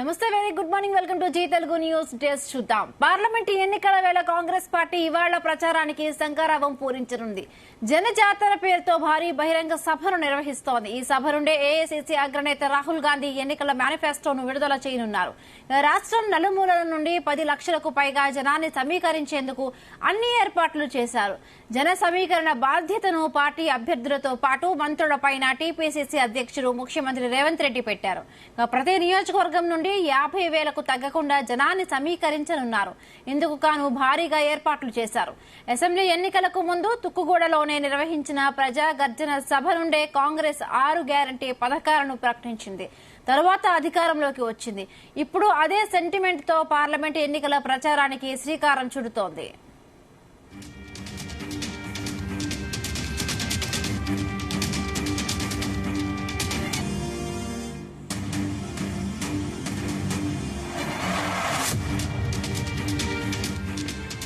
నమస్తే, very good morning. Welcome to Zee Telugu news days. చూద్దాం. Parliament ఎన్నికల వేళ కాంగ్రెస్ పార్టీ ఇవాళ ప్రచారానికి శంఖారావం పూరించనుంది. జనజాతర పేరుతో భారీ బహిరంగ సభను నిర్వహిస్తోంది. ఈ సభ నుండే ఏఐసీసీ అగ్రనేత రాహుల్ గాంధీ ఎన్నికల మేనిఫెస్టోను విడుదల చేయనున్నారు. రాష్ట్రం నలుమూలల నుండి 10 లక్షలకు పైగా జనాన్ని సమీకరించేందుకు అన్ని ఏర్పాట్లు చేశారు. జన సమీకరణ బాధ్యతను పార్టీ అభ్యర్థులతో పాటు మంత్రులపైన టీపీసీసీ అధ్యక్షుడు ముఖ్యమంత్రి రేవంత్ రెడ్డి పెట్టారు. ప్రతి నియోజకవర్గం నుండి 50,000కు తగ్గకుండా జనాన్ని సమీకరించనున్నారు. ఇందుకు గాను భారీగా ఏర్పాట్లు చేశారు. అసెంబ్లీ ఎన్నికలకు ముందు తుక్కుగూడలోనే నిర్వహించిన ప్రజా గర్జన సభ నుండే కాంగ్రెస్ 6 గ్యారంటీ పథకాలను ప్రకటించింది. తరువాత అధికారంలోకి వచ్చింది. ఇప్పుడు అదే సెంటిమెంట్ తో పార్లమెంట్ ఎన్నికల ప్రచారానికి శ్రీకారం చుడుతోంది.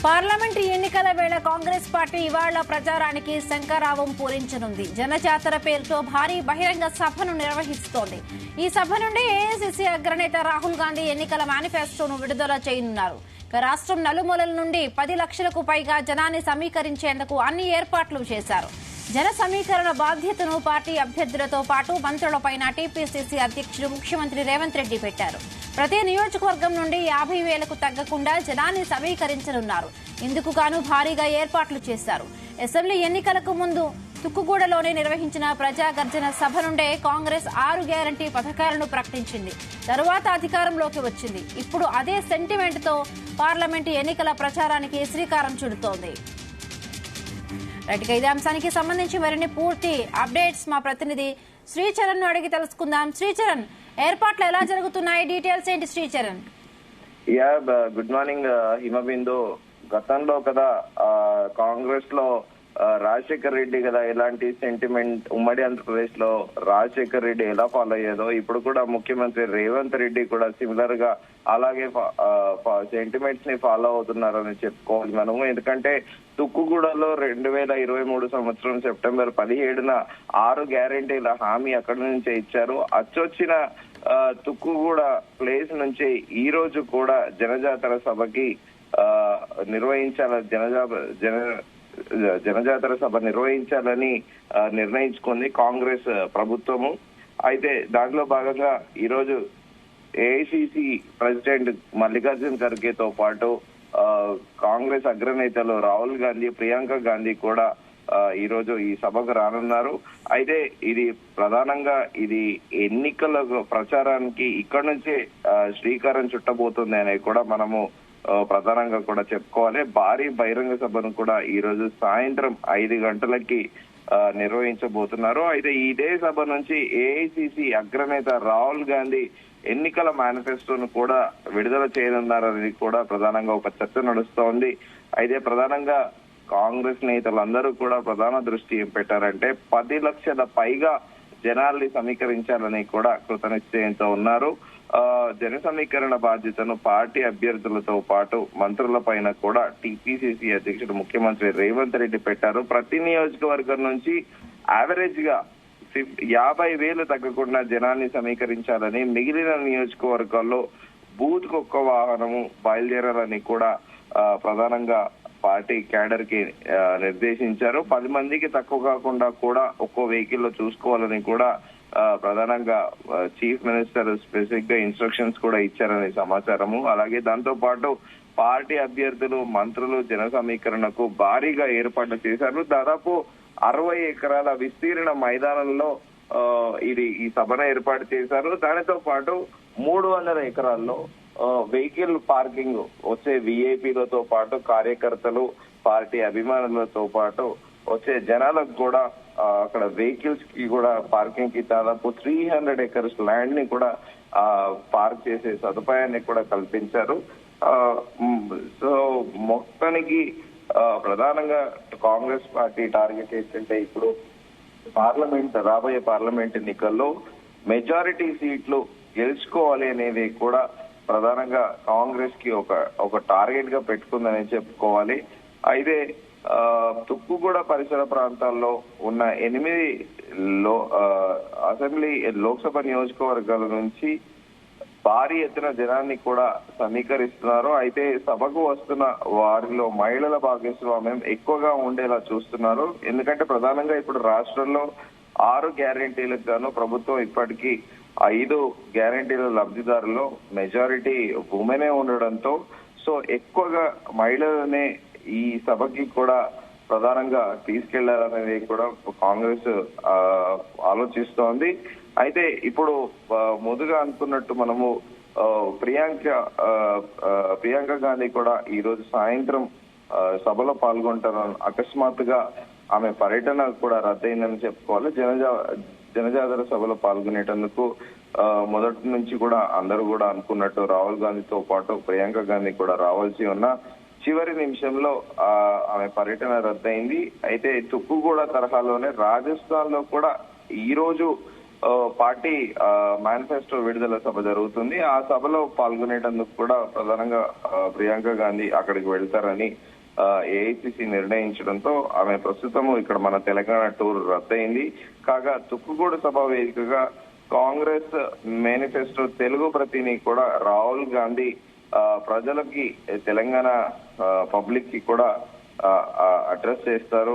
పార్లమెంట్ ఎన్నికల వేళ కాంగ్రెస్ పార్టీ ఇవాళ ప్రచారానికి శంఖారావం పూరించనుంది. జనజాతర పేరుతో భారీ బహిరంగ సభను నిర్వహిస్తోంది. ఈ సభ నుండి ఏఐసీసీ అగ్రనేత రాహుల్ గాంధీ ఎన్నికల మేనిఫెస్టోను విడుదల చేయనున్నారు. రాష్ట్రం నలుమూలల నుండి 10 లక్షలకు పైగా జనాన్ని సమీకరించేందుకు అన్ని ఏర్పాట్లు చేశారు. జన సమీకరణ బాధ్యతను పార్టీ అభ్యర్థులతో పాటు మంత్రులపైన టీపీసీసీ అధ్యక్షుడు ముఖ్యమంత్రి రేవంత్ రెడ్డి పెట్టారు. ప్రతి నియోజకవర్గం నుండి 50,000కు తగ్గకుండా జనాన్ని సమీకరించనున్నారు. ఇందుకు గాను భారీగా ఏర్పాట్లు చేశారు. అసెంబ్లీ ఎన్నికలకు ముందు తుక్కుగూడలోనే నిర్వహించిన ప్రజా గర్జన సభ నుండే కాంగ్రెస్ 6 గ్యారంటీ పథకాలను ప్రకటించింది. తరువాత అధికారంలోకి వచ్చింది. ఇప్పుడు అదే సెంటిమెంట్ తో పార్లమెంటు ఎన్నికల ప్రచారానికి శ్రీకారం చుడుతోంది. ఇదే అంశానికి సంబంధించి మరిన్ని పూర్తి అప్డేట్స్ మా ప్రతినిధి శ్రీచరణ్ ను అడిగి తెలుసుకుందాం. శ్రీచరణ్, ఏర్పాట్లు ఎలా జరుగుతున్నాయి? డీటెయిల్స్ ఏంటి శ్రీచరణ్? Good morning Himabindu. గతంలో కదా కాంగ్రెస్ లో రాజశేఖర్ రెడ్డి కదా ఎలాంటి సెంటిమెంట్, ఉమ్మడి ఆంధ్రప్రదేశ్ లో రాజశేఖర్ రెడ్డి ఎలా ఫాలో అయ్యేదో ఇప్పుడు కూడా ముఖ్యమంత్రి రేవంత్ రెడ్డి కూడా సిమిలర్ గా అలాగే సెంటిమెంట్స్ ని ఫాలో అవుతున్నారని చెప్పుకోవాలి మనము. ఎందుకంటే తుక్కుగూడలో 2023 సంవత్సరం సెప్టెంబర్ 17న 6 గ్యారెంటీల హామీ అక్కడి నుంచే ఇచ్చారు. అచ్చొచ్చిన తుక్కుగూడ ప్లేస్ నుంచి ఈ రోజు కూడా జనజాతర సభకి జనజాతర సభ నిర్వహించాలని నిర్ణయించుకుంది కాంగ్రెస్ ప్రభుత్వము. అయితే దాంట్లో భాగంగా ఈ రోజు ఏఐసిసి ప్రెసిడెంట్ మల్లికార్జున్ ఖర్గేతో పాటు కాంగ్రెస్ అగ్రనేతలు రాహుల్ గాంధీ, ప్రియాంక గాంధీ కూడా ఈ రోజు ఈ సభకు రానున్నారు. అయితే ఇది ప్రధానంగా ఇది ఎన్నికల ప్రచారానికి ఇక్కడ నుంచే శ్రీకారం చుట్టబోతుంది అనేది కూడా మనము ప్రధానంగా కూడా చెప్పుకోవాలి. భారీ బహిరంగ సభను కూడా ఈ రోజు సాయంత్రం 5 గంటలకి నిర్వహించబోతున్నారు. అయితే ఇదే సభ నుంచి ఏఐసిసి అగ్రనేత రాహుల్ గాంధీ ఎన్నికల మేనిఫెస్టోను కూడా విడుదల చేయనున్నారనేది కూడా ప్రధానంగా ఒక చర్చ నడుస్తోంది. అయితే ప్రధానంగా కాంగ్రెస్ నేతలందరూ కూడా ప్రధాన దృష్టి ఏం పెట్టారంటే 10 లక్షల పైగా జనాల్ని సమీకరించాలని కూడా కృతనిశ్చయంతో ఉన్నారు. జన సమీకరణ బాధ్యతను పార్టీ అభ్యర్థులతో పాటు మంత్రుల పైన కూడా టీపీసీసీ అధ్యక్షుడు ముఖ్యమంత్రి రేవంత్ రెడ్డి పెట్టారు. ప్రతి నియోజకవర్గం నుంచి యావరేజ్ గా 50,000 తగ్గకుండా జనాన్ని సమీకరించాలని, మిగిలిన నియోజకవర్గాల్లో బూత్ కు ఒక్క వాహనము బయలుదేరాలని కూడా ప్రధానంగా పార్టీ క్యాడర్ కి నిర్దేశించారు. 10 మందికి తక్కువ కాకుండా కూడా ఒక్కో వెహికల్ లో చూసుకోవాలని కూడా ప్రధానంగా చీఫ్ మినిస్టర్ స్పెసిఫిక్ గా ఇన్స్ట్రక్షన్స్ కూడా ఇచ్చారనే సమాచారము. అలాగే దాంతో పాటు పార్టీ అభ్యర్థులు, మంత్రులు జన సమీకరణకు భారీగా ఏర్పాట్లు చేశారు. దాదాపు 60 ఎకరాల విస్తీర్ణ మైదానంలో ఈ సభను ఏర్పాటు చేశారు. దానితో పాటు 300 ఎకరాల్లో వెహికల్ పార్కింగ్ వచ్చే విఐపీలతో పాటు కార్యకర్తలు, పార్టీ అభిమానులతో పాటు వచ్చే జనాలకు కూడా అక్కడ వెహికల్స్ కి కూడా పార్కింగ్ కి దాదాపు 300 ఎకర్స్ ల్యాండ్ ని కూడా పార్క్ చేసే సదుపాయాన్ని కూడా కల్పించారు. సో మొత్తానికి ప్రధానంగా కాంగ్రెస్ పార్టీ టార్గెట్ ఏంటంటే ఇప్పుడు రాబోయే పార్లమెంట్ ఎన్నికల్లో మెజారిటీ సీట్లు గెలుచుకోవాలి అనేది కూడా ప్రధానంగా కాంగ్రెస్ కి ఒక టార్గెట్ గా పెట్టుకుందని చెప్పుకోవాలి. అయితే తుక్కుగూడ పరిసర ప్రాంతాల్లో ఉన్న 8 అసెంబ్లీ లోక్సభ నియోజకవర్గాల నుంచి భారీ ఎత్తున జనాన్ని కూడా సమీకరిస్తున్నారు. అయితే సభకు వస్తున్న వారిలో మహిళల భాగస్వామ్యం ఎక్కువగా ఉండేలా చూస్తున్నారు. ఎందుకంటే ప్రధానంగా ఇప్పుడు రాష్ట్రంలో 6 గ్యారెంటీలకు గాను ప్రభుత్వం ఇప్పటికీ 5 గ్యారెంటీల లబ్ధిదారుల్లో మెజారిటీ ఉమెనే ఉండడంతో సో ఎక్కువగా మహిళలనే ఈ సభకి కూడా ప్రధానంగా తీసుకెళ్లారనేది కూడా కాంగ్రెస్ ఆలోచిస్తోంది. అయితే ఇప్పుడు ముందుగా అనుకున్నట్టు మనము ప్రియాంక గాంధీ కూడా ఈ రోజు సాయంత్రం సభలో పాల్గొంటారని అకస్మాత్తుగా ఆమె పర్యటన కూడా రద్దయిందని చెప్పుకోవాలి. జనజాతర సభలో పాల్గొనేటందుకు మొదటి నుంచి కూడా అందరూ కూడా అనుకున్నట్టు రాహుల్ గాంధీతో పాటు ప్రియాంక గాంధీ కూడా రావాల్సి ఉన్న చివరి నిమిషంలో ఆమె పర్యటన రద్దయింది. అయితే తుక్కుగూడ తరహాలోనే రాజస్థాన్ లో కూడా ఈ రోజు పార్టీ మేనిఫెస్టో విడుదల సభ జరుగుతుంది. ఆ సభలో పాల్గొనేటందుకు కూడా ప్రధానంగా ప్రియాంక గాంధీ అక్కడికి వెళ్తారని ఏఐసిసి నిర్ణయించడంతో ఆమె ప్రస్తుతం ఇక్కడ మన తెలంగాణ టూర్ రద్దయింది. కాగా తుక్కుగూడ సభ వేదికగా కాంగ్రెస్ మేనిఫెస్టో తెలుగు ప్రతిని కూడా రాహుల్ గాంధీ ప్రజలకి తెలంగాణ పబ్లిక్ కి కూడా అడ్రస్ చేస్తారు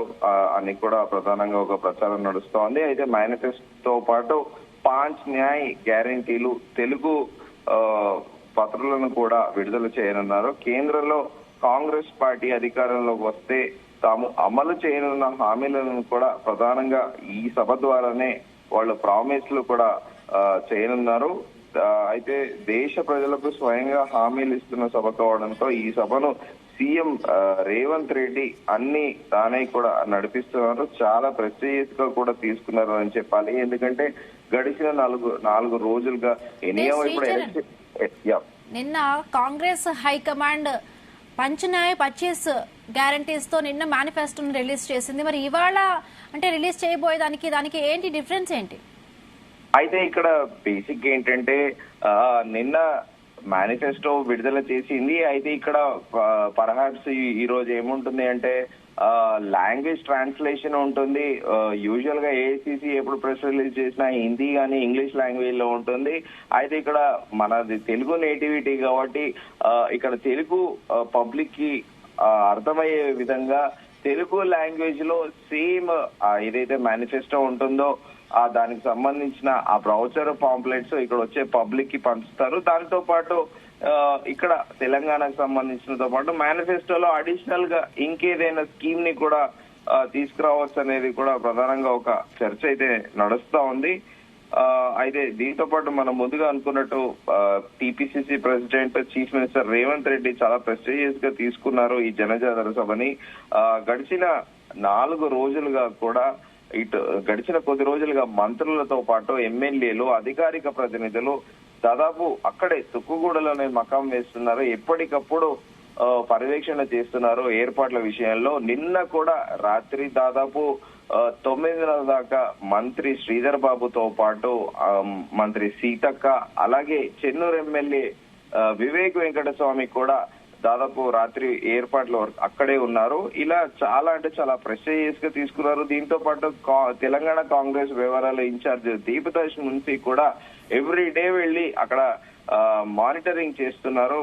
అని కూడా ప్రధానంగా ఒక ప్రచారం నడుస్తోంది. అయితే మేనిఫెస్టోతో పాటు 5 న్యాయ్ గ్యారెంటీలు తెలుగు పత్రాలను కూడా విడుదల చేయనున్నారు. కేంద్రంలో కాంగ్రెస్ పార్టీ అధికారంలోకి వస్తే తాము అమలు చేయనున్న హామీలను కూడా ప్రధానంగా ఈ సభ ద్వారానే వాళ్ళు ప్రామిస్లు కూడా చేయనున్నారు. అయితే దేశ ప్రజలకు స్వయంగా హామీలు ఇస్తున్న సభ కావడంతో ఈ సభను సీఎం రేవంత్ రెడ్డి అన్ని తానే కూడా నడిపిస్తున్నారు. చాలా ప్రెస్టీజియస్ గా కూడా తీసుకున్నారు అని చెప్పాలి. ఎందుకంటే గడిచిన 4 రోజులుగా నిన్న కాంగ్రెస్ హైకమాండ్ పంచనాయ 25 గ్యారంటీస్ తో నిన్న మేనిఫెస్టోను రిలీజ్ చేసింది. మరి ఇవాళ అంటే రిలీజ్ చేయబోయేదానికి దానికి ఏంటి డిఫరెన్స్ ఏంటి? అయితే ఇక్కడ బేసిక్ ఏంటంటే నిన్న మేనిఫెస్టో విడుదల చేసింది. అయితే ఇక్కడ పర్హాప్స్ ఈ రోజు ఏముంటుంది అంటే లాంగ్వేజ్ ట్రాన్స్లేషన్ ఉంటుంది. యూజువల్ గా ఏఐసిసి ఎప్పుడు ప్రెస్ రిలీజ్ చేసినా హిందీ కానీ ఇంగ్లీష్ లాంగ్వేజ్ లో ఉంటుంది. అయితే ఇక్కడ మనది తెలుగు నేటివిటీ కాబట్టి ఇక్కడ తెలుగు పబ్లిక్ కి అర్థమయ్యే విధంగా తెలుగు లాంగ్వేజ్ లో సేమ్ ఏదైతే మేనిఫెస్టో ఉంటుందో దానికి సంబంధించిన ఆ బ్రౌచర్ పాంప్లెట్స్ ఇక్కడ వచ్చే పబ్లిక్ కి పంచుతారు. దాంతో పాటు ఇక్కడ తెలంగాణకు సంబంధించినతో పాటు మేనిఫెస్టోలో అడిషనల్ గా ఇంకేదైనా స్కీమ్ ని కూడా తీసుకురావచ్చు అనేది కూడా ప్రధానంగా ఒక చర్చ అయితే నడుస్తా ఉంది. అయితే దీంతో పాటు మనం ముందుగా అనుకున్నట్టు TPCC president chief minister Revanth Reddy చాలా ప్రెస్టీజియస్ గా తీసుకున్నారు ఈ జనజాతర సభని. గడిచిన 4 రోజులుగా కూడా గడిచిన కొద్ది రోజులుగా మంత్రులతో పాటు ఎమ్మెల్యేలు అధికారిక ప్రతినిధులు దాదాపు అక్కడే తుక్కుగూడలోనే మకాం వేస్తున్నారు. ఎప్పటికప్పుడు పర్యవేక్షణ చేస్తున్నారు ఏర్పాట్ల విషయంలో. నిన్న కూడా రాత్రి దాదాపు 9:30 దాకా మంత్రి శ్రీధర్ బాబుతో పాటు మంత్రి సీతక్క అలాగే చెన్నూరు ఎమ్మెల్యే వివేక్ వెంకటస్వామి కూడా దాదాపు రాత్రి ఏర్పాట్లు అక్కడే ఉన్నారు. ఇలా చాలా అంటే చాలా ప్రెస్టీజియస్ గా తీసుకున్నారు. దీంతో పాటు తెలంగాణ కాంగ్రెస్ వ్యవహారాల ఇన్ఛార్జ్ దీపదాస్ మున్సి కూడా ఎవ్రీ డే వెళ్లి అక్కడ మానిటరింగ్ చేస్తున్నారు.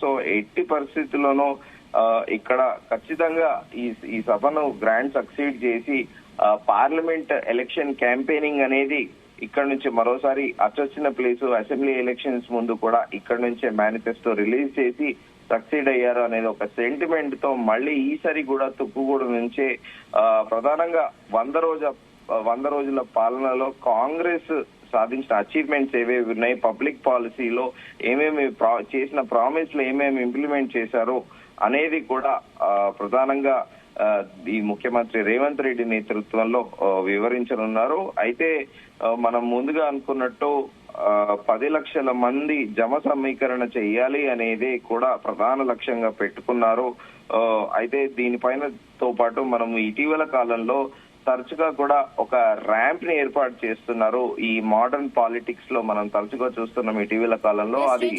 సో ఎట్టి పరిస్థితుల్లోనూ ఇక్కడ ఖచ్చితంగా ఈ సభను గ్రాండ్ సక్సీడ్ చేసి పార్లమెంట్ ఎలక్షన్ క్యాంపెయినింగ్ అనేది ఇక్కడ నుంచి మరోసారి అచ్చొచ్చిన ప్లేసు అసెంబ్లీ ఎలక్షన్స్ ముందు కూడా ఇక్కడ నుంచే మేనిఫెస్టో రిలీజ్ చేసి సక్సీడ్ అయ్యారు అనేది ఒక సెంటిమెంట్ తో మళ్ళీ ఈసారి కూడా తుక్కుగూడ నుంచే ప్రధానంగా 100 రోజుల పాలనలో కాంగ్రెస్ సాధించిన అచీవ్మెంట్స్ ఏవేవి ఉన్నాయి, పబ్లిక్ పాలసీలో ఏమేమి చేసిన ప్రామిస్లు ఏమేమి ఇంప్లిమెంట్ చేశారో అనేది కూడా ప్రధానంగా ఈ ముఖ్యమంత్రి రేవంత్ రెడ్డి నేతృత్వంలో వివరించనున్నారు. అయితే మనం ముందుగా అనుకున్నట్టు 10 లక్షల మంది జమ సమీకరణ చేయాలి అనేది కూడా ప్రధాన లక్ష్యంగా పెట్టుకున్నారు. అయితే దీనిపైన తో పాటు మనం ఇటీవల కాలంలో తరచుగా కూడా ఒక ర్యాంప్ ని ఏర్పాటు చేస్తున్నారు. ఈ మోడర్న్ పాలిటిక్స్ లో మనం తరచుగా చూస్తున్నాం ఇటీవల కాలంలో. అది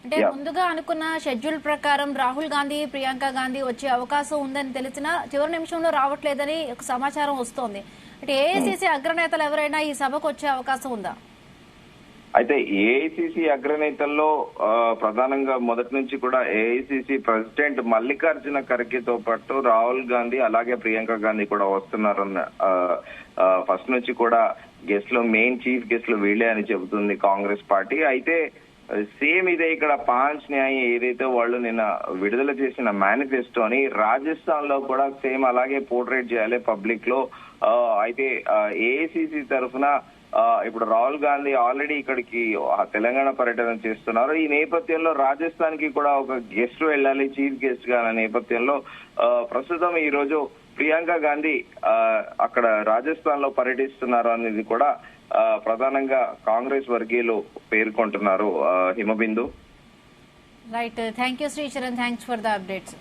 అంటే ముందుగా అనుకున్న షెడ్యూల్ ప్రకారం రాహుల్ గాంధీ ప్రియాంక గాంధీ వచ్చే అవకాశం ఉందని తెలిసినా చివరి నిమిషంలో రావట్లేదని ఒక సమాచారం వస్తోంది. అంటే ఏఐసిసి అగ్రనేతలు ఎవరైనా ఈ సభకు వచ్చే అవకాశం ఉందా? అయితే ఏఐసిసి అగ్రనేతల్లో ప్రధానంగా మొదటి నుంచి కూడా ఏఐసిసి ప్రెసిడెంట్ మల్లికార్జున ఖర్గేతో పాటు రాహుల్ గాంధీ అలాగే ప్రియాంక గాంధీ కూడా వస్తున్నారన్న ఫస్ట్ నుంచి కూడా గెస్ట్ లో మెయిన్ చీఫ్ గెస్ట్ లో వీళ్ళే అని చెబుతుంది కాంగ్రెస్ పార్టీ. అయితే సేమ్ ఇదే ఇక్కడ పాంచ్ న్యాయ్ ఏదైతే వాళ్ళు నిన్న విడుదల చేసిన మేనిఫెస్టోని రాజస్థాన్ లో కూడా సేమ్ అలాగే పోర్ట్రేట్ చేయాలి పబ్లిక్ లో. అయితే ఏఐసిసి తరఫున ఇప్పుడు రాహుల్ గాంధీ ఆల్రెడీ ఇక్కడికి తెలంగాణ పర్యటన చేస్తున్నారు. ఈ నేపథ్యంలో రాజస్థాన్ కి కూడా ఒక గెస్ట్ వెళ్ళాలి చీఫ్ గెస్ట్ గా అనే నేపథ్యంలో ప్రస్తుతం ఈ రోజు ప్రియాంక గాంధీ అక్కడ రాజస్థాన్ లో పర్యటిస్తున్నారు అనేది కూడా ప్రధానంగా కాంగ్రెస్ వర్గీయులు పేర్కొంటున్నారు. Himabindu. Right, thank you Sricharan, thanks for the updates.